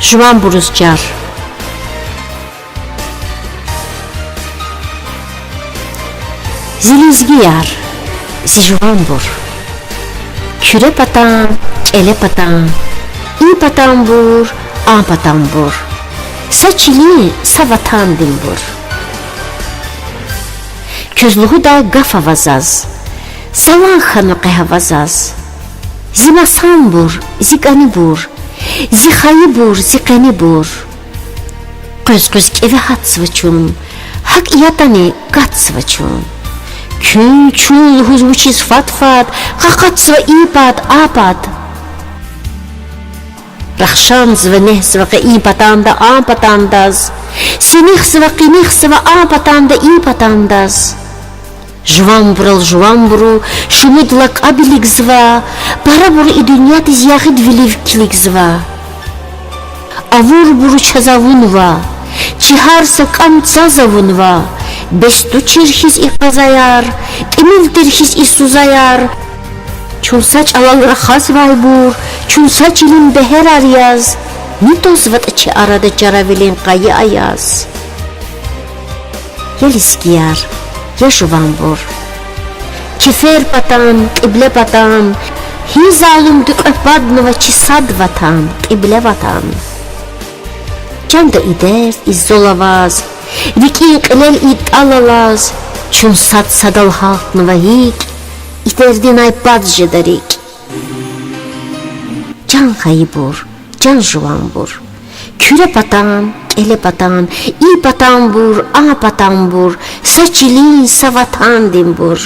Жван бурузчар. Zilizgiyar, zijuan bur. Küre patan, ele patan, i patan bur, a patan bur. Saçili savatan din bur. Közluğu da gafa vazaz, savan xanıqe havazaz. Zimasan bur, zikani bur, zixayı bur, zikani bur. Göz keve hatsvıçun, hak iyatani gatsvıçun. Kün çul huzvuçiz fat, qaqatsva ipat apat. Raxşan zva nehsva qa ipatanda apatandaz. Sinihsva qinihsva apatanda ipatandaz. Жван буру, шумидлак abilik zva, para buru i dünya tiz yaxid vilivkilik zva. Avur buru çazavunva, çiharsa kamtsazavunva, bestu çirxiz iqazayar, imiltirxiz isuzayar. Çunsaç alalra xas vaybur, çunsaç ilim beher aryaz, nitos vat içi arada caravilin qayı ayaz. Yeliskiyar, ya jvanbur. Kefer patan, qibla patan, hi zalum duqabadnova çi sad vatan, qibla vatan. Canda ider izzolavaz, Vikin qilel it alalaz, çun sad sadal halqnova hik, iterdin ay badjedarik. Can xayibur, can jvanbur. Küre patan, ele patan, i patan bur, a patan bur, saçilin savatan din bur.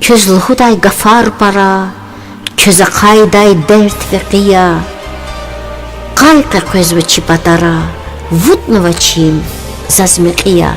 Közluhuday gafar para, köze qayday dert ve qiya. Qayqa közve çipatara, vutnova çim, zazmeqiya.